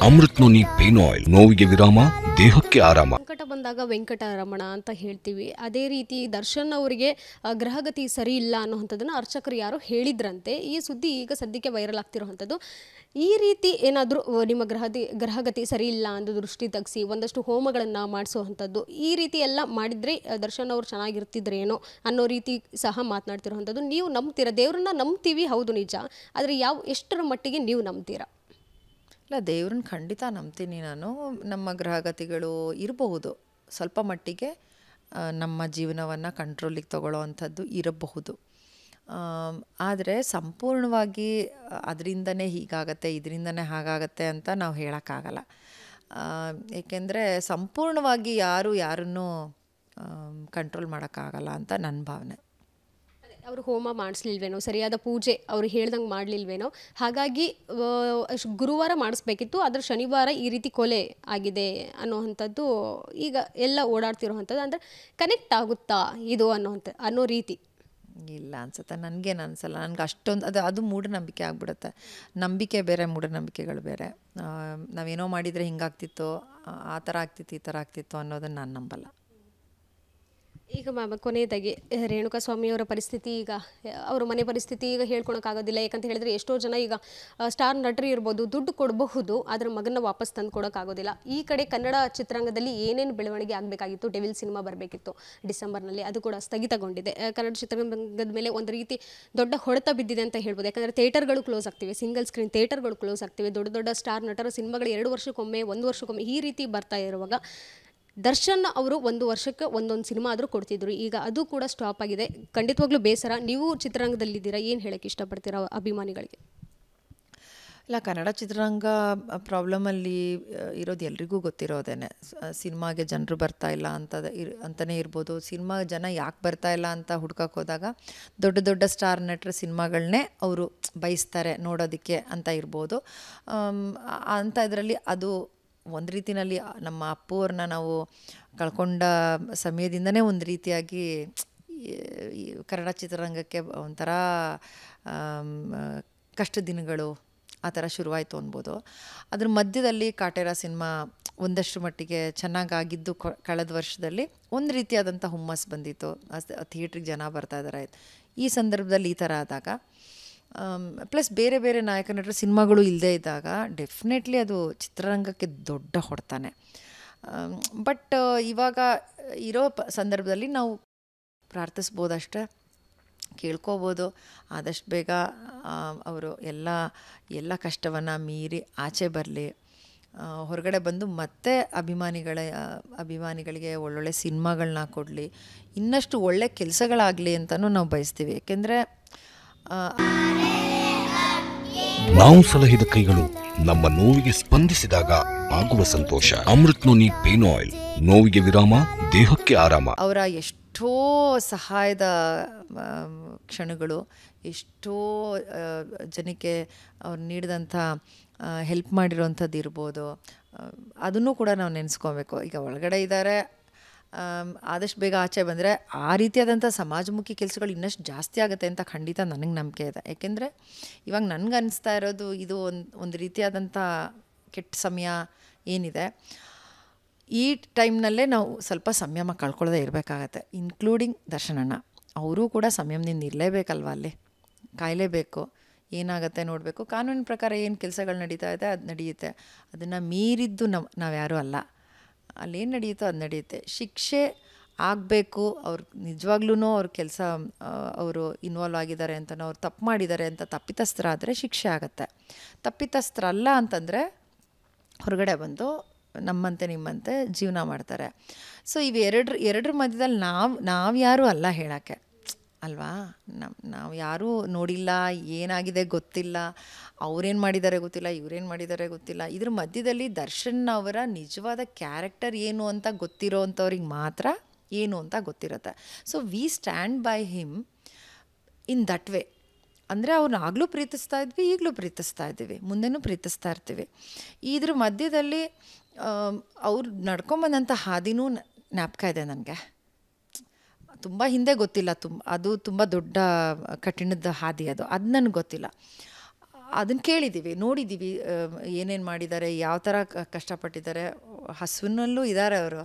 Amrit noni pain oil, ನೋವಿಗೆ ವಿರಾಮ, ದೇಹಕ್ಕೆ ಆರಾಮ. ಸಂಕಟ ಬಂದಾಗ ವೆಂಕಟರಮಣ ಅಂತ ಹೇಳ್ತೀವಿ. ಅದೇ ರೀತಿ ದರ್ಶನ್ ಅವರಿಗೆ ಗ್ರಹಗತಿ ಸರಿ ಇಲ್ಲ ಅನ್ನೋವಂಥದ್ದನ್ನು ಅರ್ಚಕರು ಯಾರೋ ಹೇಳಿದ್ರಂತೆ. ಈ ಸುದ್ದಿ ಈಗ ಸದ್ಯಕ್ಕೆ ವೈರಲ್ ಆಗ್ತಿರೋವಂಥದ್ದು. ಈ ರೀತಿ ಏನಾದರೂ ನಿಮ್ಮ ಗ್ರಹಗತಿ ಸರಿ ಇಲ್ಲ ಅಂತ ದೃಷ್ಟಿ ತೆಗೆಸಿ ಒಂದಷ್ಟು ಹೋಮಗಳನ್ನು ಮಾಡಿಸುವಂಥದ್ದು, ಈ ರೀತಿ ಎಲ್ಲ ಮಾಡಿದರೆ ದರ್ಶನ್ ಅವರು ಚೆನ್ನಾಗಿರ್ತಿದ್ರೇನೋ ಅನ್ನೋ ರೀತಿ ಸಹ ಮಾತನಾಡ್ತಿರೋವಂಥದ್ದು. ನೀವು ನಂಬ್ತೀರಾ? ದೇವ್ರನ್ನ ನಂಬ್ತೀವಿ, ಹೌದು ನಿಜ, ಆದರೆ ಎಷ್ಟರ ಮಟ್ಟಿಗೆ ನೀವು ನಂಬ್ತೀರಾ? ಇಲ್ಲ, ದೇವ್ರನ್ನ ಖಂಡಿತ ನಂಬ್ತೀನಿ ನಾನು. ನಮ್ಮ ಗ್ರಹಗತಿಗಳು ಇರಬಹುದು, ಸ್ವಲ್ಪ ಮಟ್ಟಿಗೆ ನಮ್ಮ ಜೀವನವನ್ನು ಕಂಟ್ರೋಲಿಗೆ ತಗೊಳ್ಳೋ ಅಂಥದ್ದು ಇರಬಹುದು. ಆದರೆ ಸಂಪೂರ್ಣವಾಗಿ ಅದರಿಂದನೇ ಹೀಗಾಗತ್ತೆ, ಇದರಿಂದನೇ ಹಾಗಾಗತ್ತೆ ಅಂತ ನಾವು ಹೇಳೋಕ್ಕಾಗಲ್ಲ. ಏಕೆಂದರೆ ಸಂಪೂರ್ಣವಾಗಿ ಯಾರನ್ನೂ ಕಂಟ್ರೋಲ್ ಮಾಡೋಕ್ಕಾಗಲ್ಲ ಅಂತ ನನ್ನ ಭಾವನೆ. ಅವರು ಹೋಮ ಮಾಡಿಸ್ಲಿಲ್ವೇನೋ, ಸರಿಯಾದ ಪೂಜೆ ಅವ್ರು ಹೇಳ್ದಂಗೆ ಮಾಡಲಿಲ್ವೇನೋ, ಹಾಗಾಗಿ ಗುರುವಾರ ಮಾಡಿಸ್ಬೇಕಿತ್ತು, ಆದರೆ ಶನಿವಾರ ಈ ರೀತಿ ಕೊಲೆ ಆಗಿದೆ ಅನ್ನೋವಂಥದ್ದು ಈಗ ಎಲ್ಲ ಓಡಾಡ್ತಿರೋವಂಥದ್ದು. ಅಂದರೆ ಕನೆಕ್ಟ್ ಆಗುತ್ತಾ ಇದು ಅನ್ನೋ ರೀತಿ ಇಲ್ಲ ಅನ್ಸುತ್ತೆ, ನನಗೇನು ಅನಿಸಲ್ಲ. ನನಗೆ ಅಷ್ಟೊಂದು ಅದು ಮೂಢನಂಬಿಕೆ ಆಗ್ಬಿಡುತ್ತೆ. ನಂಬಿಕೆ ಬೇರೆ, ಮೂಢನಂಬಿಕೆಗಳು ಬೇರೆ. ನಾವೇನೋ ಮಾಡಿದರೆ ಹಿಂಗಾಗ್ತಿತ್ತು, ಆ ಥರ ಆಗ್ತಿತ್ತು, ಈ ಥರ ಆಗ್ತಿತ್ತು ಅನ್ನೋದನ್ನು ನಾನು ನಂಬಲ್ಲ. ಈಗ ಕೊನೆಯದಾಗಿ ರೇಣುಕಾ ಸ್ವಾಮಿಯವರ ಪರಿಸ್ಥಿತಿ, ಈಗ ಅವರ ಮನೆ ಪರಿಸ್ಥಿತಿ ಈಗ ಹೇಳ್ಕೊಳಕ್ಕಾಗೋದಿಲ್ಲ. ಯಾಕಂತ ಹೇಳಿದ್ರೆ ಎಷ್ಟೋ ಜನ ಈಗ ಸ್ಟಾರ್ ನಟರು ಇರ್ಬೋದು, ದುಡ್ಡು ಕೊಡಬಹುದು, ಆದರೆ ಮಗನ ವಾಪಸ್ ತಂದು ಕೊಡೋಕ್ಕಾಗೋದಿಲ್ಲ. ಈ ಕಡೆ ಕನ್ನಡ ಚಿತ್ರರಂಗದಲ್ಲಿ ಏನೇನು ಬೆಳವಣಿಗೆ ಆಗಬೇಕಾಗಿತ್ತು, ಡೆವಿಲ್ ಸಿನಿಮಾ ಬರಬೇಕಿತ್ತು ಡಿಸೆಂಬರ್ನಲ್ಲಿ, ಅದು ಕೂಡ ಸ್ಥಗಿತಗೊಂಡಿದೆ. ಕನ್ನಡ ಚಿತ್ರರಂಗದ ಮೇಲೆ ಒಂದು ರೀತಿ ದೊಡ್ಡ ಹೊಡೆತ ಬಿದ್ದಿದೆ ಅಂತ ಹೇಳ್ಬೋದು. ಯಾಕಂದರೆ ಥಿಯೇಟರ್ಗಳು ಕ್ಲೋಸ್ ಆಗ್ತಿವೆ, ಸಿಂಗಲ್ ಸ್ಕ್ರೀನ್ ಥಿಯೇಟರ್ಗಳು ಕ್ಲೋಸ್ ಆಗ್ತಿವೆ. ದೊಡ್ಡ ದೊಡ್ಡ ಸ್ಟಾರ್ ನಟರ ಸಿನಿಮಾಗಳು 2 ವರ್ಷಕ್ಕೊಮ್ಮೆ, 1 ವರ್ಷಕ್ಕೊಮ್ಮೆ ಈ ರೀತಿ ಬರ್ತಾ ಇರುವಾಗ ದರ್ಶನ್ ಅವರು 1 ವರ್ಷಕ್ಕೆ ಒಂದೊಂದು ಸಿನಿಮಾ ಆದರೂ ಕೊಡ್ತಿದ್ರು. ಈಗ ಅದು ಕೂಡ ಸ್ಟಾಪ್ ಆಗಿದೆ. ಖಂಡಿತವಾಗ್ಲೂ ಬೇಸರ. ನೀವು ಚಿತ್ರರಂಗದಲ್ಲಿದ್ದೀರಾ, ಏನು ಹೇಳೋಕ್ಕೆ ಇಷ್ಟಪಡ್ತೀರಾ ಅಭಿಮಾನಿಗಳಿಗೆ? ಇಲ್ಲ, ಕನ್ನಡ ಚಿತ್ರರಂಗ ಪ್ರಾಬ್ಲಮಲ್ಲಿ ಇರೋದು ಎಲ್ರಿಗೂ ಗೊತ್ತಿರೋದೇನೆ. ಸಿನಿಮಾಗೆ ಜನರು ಬರ್ತಾ ಇಲ್ಲ ಅಂತಲೇ ಇರ್ಬೋದು. ಸಿನಿಮಾ ಜನ ಯಾಕೆ ಬರ್ತಾ ಇಲ್ಲ ಅಂತ ಹುಡ್ಕಕ್ಕೆ ಹೋದಾಗ ದೊಡ್ಡ ದೊಡ್ಡ ಸ್ಟಾರ್ ನಟರ ಸಿನಿಮಾಗಳನ್ನೇ ಅವರು ಬಯಸ್ತಾರೆ ನೋಡೋದಕ್ಕೆ ಅಂತ ಇರ್ಬೋದು. ಅಂತ ಇದರಲ್ಲಿ ಅದು ಒಂದು ರೀತಿಯಲ್ಲಿ ನಮ್ಮ ಅಪ್ಪು ಅವ್ರನ್ನ ನಾವು ಕಳ್ಕೊಂಡ ಸಮಯದಿಂದನೇ ಒಂದು ರೀತಿಯಾಗಿ ಕನ್ನಡ ಚಿತ್ರರಂಗಕ್ಕೆ ಒಂಥರ ಕಷ್ಟ ದಿನಗಳು ಆ ಥರ ಶುರುವಾಯಿತು ಅನ್ಬೋದು. ಅದ್ರ ಮಧ್ಯದಲ್ಲಿ ಕಾಟೇರ ಸಿನಿಮಾ ಒಂದಷ್ಟು ಮಟ್ಟಿಗೆ ಚೆನ್ನಾಗಾಗಿದ್ದು ಕಳೆದ ವರ್ಷದಲ್ಲಿ ಒಂದು ರೀತಿಯಾದಂಥ ಹುಮ್ಮಸ್ ಬಂದಿತ್ತು, ಥಿಯೇಟ್ರಿಗೆ ಜನ ಬರ್ತಾ ಇದ್ದಾರೆ. ಈ ಸಂದರ್ಭದಲ್ಲಿ ಈ ಥರ ಆದಾಗ ಪ್ಲಸ್ ಬೇರೆ ಬೇರೆ ನಾಯಕ ನಟರ ಸಿನಿಮಾಗಳು ಇಲ್ಲದೇ ಇದ್ದಾಗ ಡೆಫಿನೆಟ್ಲಿ ಅದು ಚಿತ್ರರಂಗಕ್ಕೆ ದೊಡ್ಡ ಹೊಡ್ತಾನೆ. ಬಟ್ ಇವಾಗ ಇರೋ ಸಂದರ್ಭದಲ್ಲಿ ನಾವು ಪ್ರಾರ್ಥಿಸ್ಬೋದಷ್ಟೇ, ಕೇಳ್ಕೋಬೋದು ಆದಷ್ಟು ಬೇಗ ಅವರು ಎಲ್ಲ ಕಷ್ಟವನ್ನು ಮೀರಿ ಆಚೆ ಬರಲಿ, ಹೊರಗಡೆ ಬಂದು ಮತ್ತೆ ಅಭಿಮಾನಿಗಳಿಗೆ ಒಳ್ಳೊಳ್ಳೆ ಸಿನಿಮಾಗಳನ್ನ ಕೊಡಲಿ, ಇನ್ನಷ್ಟು ಒಳ್ಳೆ ಕೆಲಸಗಳಾಗಲಿ ಅಂತಲೂ ನಾವು ಬಯಸ್ತೀವಿ. ಏಕೆಂದರೆ ನಾವು ಸಲಹಿದ ಕೈಗಳು ನಮ್ಮ ನೋವಿಗೆ ಸ್ಪಂದಿಸಿದಾಗ ಆಗುವ ಸಂತೋಷ. ಅಮೃತ್ ನೋನಿ ಪೇನ್ ಆಯಿಲ್, ನೋವಿಗೆ ವಿರಾಮ, ದೇಹಕ್ಕೆ ಆರಾಮ. ಅವರ ಎಷ್ಟೋ ಸಹಾಯದ ಕ್ಷಣಗಳು, ಎಷ್ಟೋ ಜನಕ್ಕೆ ಅವ್ರು ನೀಡಿದಂಥ ಹೆಲ್ಪ್ ಮಾಡಿರೋವಂಥದ್ದು ಇರ್ಬೋದು, ಅದನ್ನು ಕೂಡ ನಾವು ನೆನೆಸ್ಕೋಬೇಕು. ಈಗ ಒಳಗಡೆ ಇದ್ದಾರೆ, ಆದಷ್ಟು ಬೇಗ ಆಚೆ ಬಂದರೆ ಆ ರೀತಿಯಾದಂಥ ಸಮಾಜಮುಖಿ ಕೆಲಸಗಳು ಇನ್ನಷ್ಟು ಜಾಸ್ತಿ ಆಗುತ್ತೆ ಅಂತ ಖಂಡಿತ ನನಗೆ ನಂಬಿಕೆ ಇದೆ. ಏಕೆಂದರೆ ಇವಾಗ ನನಗೆ ಅನಿಸ್ತಾ ಇರೋದು ಇದು ಒಂದು ರೀತಿಯಾದಂಥ ಕೆಟ್ಟ ಸಮಯ ಏನಿದೆ, ಈ ಟೈಮ್ನಲ್ಲೇ ನಾವು ಸ್ವಲ್ಪ ಸಂಯಮ ಕಳ್ಕೊಳ್ಳೋದೇ ಇರಬೇಕಾಗತ್ತೆ. ಇನ್ಕ್ಲೂಡಿಂಗ್ ದರ್ಶನಣ್ಣ, ಅವರೂ ಕೂಡ ಸಂಯಮದಿಂದ ಇರಲೇಬೇಕಲ್ವ, ಅಲ್ಲಿ ಕಾಯಲೇಬೇಕು, ಏನಾಗುತ್ತೆ ನೋಡಬೇಕು. ಕಾನೂನಿನ ಪ್ರಕಾರ ಏನು ಕೆಲಸಗಳು ನಡೀತಾ ಇದೆ ಅದು ನಡೆಯುತ್ತೆ, ಅದನ್ನು ಮೀರಿದ್ದು ನಾವು ಯಾರೂ ಅಲ್ಲ. ಅಲ್ಲೇನು ನಡೆಯುತ್ತೋ ಅದು ನಡೆಯುತ್ತೆ. ಶಿಕ್ಷೆ ಆಗಬೇಕು, ಅವ್ರು ನಿಜವಾಗ್ಲೂ ಅವ್ರ ಕೆಲಸ ಅವರು ಇನ್ವಾಲ್ವ್ ಆಗಿದ್ದಾರೆ ಅಂತನೋ, ಅವ್ರು ತಪ್ಪು ಮಾಡಿದ್ದಾರೆ ಅಂತ ತಪ್ಪಿತಸ್ಥರಾದರೆ ಶಿಕ್ಷೆ ಆಗುತ್ತೆ. ತಪ್ಪಿತಸ್ಥರಲ್ಲ ಅಂತಂದರೆ ಹೊರಗಡೆ ಬಂದು ನಮ್ಮಂತೆ ನಿಮ್ಮಂತೆ ಜೀವನ ಮಾಡ್ತಾರೆ. ಸೊ ಎರಡರ ಮಧ್ಯದಲ್ಲಿ ನಾವು ಯಾರೂ ಅಲ್ಲ ಹೇಳೋಕ್ಕೆ ಅಲ್ವಾ. ನಾವು ಯಾರೂ ನೋಡಿಲ್ಲ, ಏನಾಗಿದೆ ಗೊತ್ತಿಲ್ಲ, ಅವ್ರೇನು ಮಾಡಿದ್ದಾರೆ ಗೊತ್ತಿಲ್ಲ, ಇವ್ರೇನು ಮಾಡಿದ್ದಾರೆ ಗೊತ್ತಿಲ್ಲ. ಇದ್ರ ಮಧ್ಯದಲ್ಲಿ ದರ್ಶನ್ ಅವರ ನಿಜವಾದ ಕ್ಯಾರೆಕ್ಟರ್ ಏನು ಅಂತ ಗೊತ್ತಿರೋ ಅಂಥವ್ರಿಗೆ ಮಾತ್ರ ಏನು ಅಂತ ಗೊತ್ತಿರುತ್ತೆ. So we stand by him in that way. ಅಂದರೆ ಅವ್ರನ್ನ ಆಗಲೂ ಪ್ರೀತಿಸ್ತಾ ಇದ್ವಿ, ಈಗಲೂ ಪ್ರೀತಿಸ್ತಾ ಇದ್ದೀವಿ, ಮುಂದೆನೂ ಪ್ರೀತಿಸ್ತಾ ಇರ್ತೀವಿ. ಇದ್ರ ಮಧ್ಯದಲ್ಲಿ ಅವ್ರು ನಡ್ಕೊಂಬಂದಂಥ ಹಾದಿನೂ ಜ್ಞಾಪಕ ಇದೆ ನನಗೆ. ತುಂಬ ಹಿಂದೆ ಗೊತ್ತಿಲ್ಲ, ಅದು ತುಂಬ ದೊಡ್ಡ ಕಠಿಣದ ಹಾದಿ, ಅದು ನನಗೆ ಗೊತ್ತಿಲ್ಲ. ಅದನ್ನು ಕೇಳಿದ್ದೀವಿ, ನೋಡಿದ್ದೀವಿ, ಏನೇನು ಮಾಡಿದ್ದಾರೆ, ಯಾವ ಥರ ಕಷ್ಟಪಟ್ಟಿದ್ದಾರೆ. ಹಸುವಿನಲ್ಲೂ ಇದ್ದಾರೆ ಅವರು.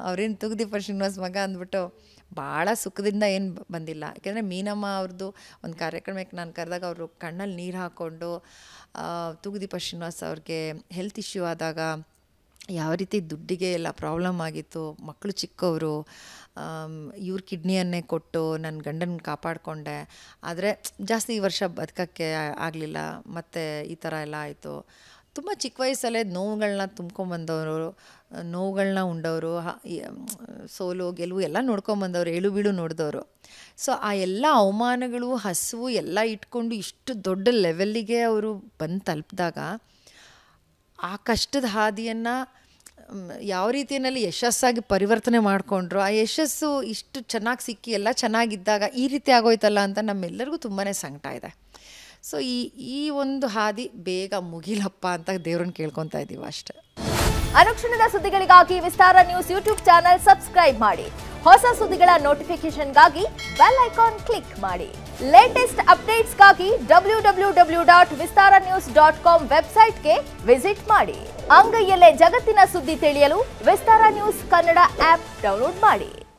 ಅವ್ರೇನು ತೂಗುದೀಪ ಶ್ರೀನಿವಾಸ್ ಮಗ ಅಂದ್ಬಿಟ್ಟು ಭಾಳ ಸುಖದಿಂದ ಏನು ಬಂದಿಲ್ಲ. ಯಾಕೆಂದರೆ ಮೀನಮ್ಮ ಅವ್ರದ್ದು ಒಂದು ಕಾರ್ಯಕ್ರಮಕ್ಕೆ ನಾನು ಕರೆದಾಗ ಅವರು ಕಣ್ಣಲ್ಲಿ ನೀರು ಹಾಕ್ಕೊಂಡು ತೂಗುದೀಪ ಶ್ರೀನಿವಾಸ್ ಅವ್ರಿಗೆ ಹೆಲ್ತ್ ಇಶ್ಯೂ ಆದಾಗ ಯಾವ ರೀತಿ ದುಡ್ಡಿಗೆ ಎಲ್ಲ ಪ್ರಾಬ್ಲಮ್ ಆಗಿತ್ತು, ಮಕ್ಕಳು ಚಿಕ್ಕವರು, ಇವ್ರ ಕಿಡ್ನಿಯನ್ನೇ ಕೊಟ್ಟು ನನ್ನ ಗಂಡನ ಕಾಪಾಡಿಕೊಂಡೆ, ಆದರೆ ಜಾಸ್ತಿ ಈ ವರ್ಷ ಬದುಕೋಕ್ಕೆ ಆಗಲಿಲ್ಲ, ಮತ್ತು ಈ ಥರ ಎಲ್ಲ ಆಯಿತು. ತುಂಬ ಚಿಕ್ಕ ವಯಸ್ಸಲ್ಲೇ ನೋವುಗಳನ್ನ ತುಂಬ್ಕೊಂಬಂದವರು, ನೋವುಗಳನ್ನ ಉಂಡವರು, ಸೋಲು ಗೆಲುವು ಎಲ್ಲ ನೋಡ್ಕೊಂಬಂದವರು, ಏಳು ಬೀಳು ನೋಡಿದವರು. ಸೊ ಆ ಎಲ್ಲ ಅವಮಾನಗಳು, ಹಸಿವು ಎಲ್ಲ ಇಟ್ಕೊಂಡು ಇಷ್ಟು ದೊಡ್ಡ ಲೆವೆಲ್ಲಿಗೆ ಅವರು ಬಂದು ತಲುಪಿದಾಗ ಆ ಕಷ್ಟದ ಹಾದಿಯನ್ನು ಯಾವ ರೀತಿಯಲ್ಲಿ ಯಶಸ್ಸಾಗಿ ಪರಿವರ್ತನೆ ಮಾಡಿಕೊಂಡ್ರು, ಆ ಯಶಸ್ಸು ಇಷ್ಟು ಚೆನ್ನಾಗಿ ಸಿಕ್ಕಿ ಎಲ್ಲ ಚೆನ್ನಾಗಿದ್ದಾಗ ಈ ರೀತಿ ಆಗೋಯ್ತಲ್ಲ ಅಂತ ನಮ್ಮೆಲ್ಲರಿಗೂ ತುಂಬಾ ಸಂಕಟ ಇದೆ. ಸೊ ಈ ಒಂದು ಹಾದಿ ಬೇಗ ಮುಗಿಲಪ್ಪ ಅಂತ ದೇವ್ರನ್ನ ಕೇಳ್ಕೊತಾ ಇದ್ದೀವಿ ಅಷ್ಟೇ. ಅನುಕ್ಷಣದ ಸುದ್ದಿಗಳಿಗಾಗಿ ವಿಸ್ತಾರ ನ್ಯೂಸ್ ಯೂಟ್ಯೂಬ್ ಚಾನೆಲ್ ಸಬ್ಸ್ಕ್ರೈಬ್ ಮಾಡಿ. ಹೊಸ ಸುದ್ದಿಗಳ ನೋಟಿಫಿಕೇಶನ್ಗಾಗಿ ಬೆಲ್ ಐಕಾನ್ ಕ್ಲಿಕ್ ಮಾಡಿ. ಲೇಟೆಸ್ಟ್ ಅಪ್ಡೇಟ್ಸ್ಗಾಗಿ www.vistaranews.com ವೆಬ್ಸೈಟ್ಗೆ ವಿಸಿಟ್ ಮಾಡಿ. ಅಂಗೈಯಲ್ಲೇ ಜಗತ್ತಿನ ಸುದ್ದಿ ತಿಳಿಯಲು ವಿಸ್ತಾರ ನ್ಯೂಸ್ ಕನ್ನಡ ಆಪ್ ಡೌನ್ಲೋಡ್ ಮಾಡಿ.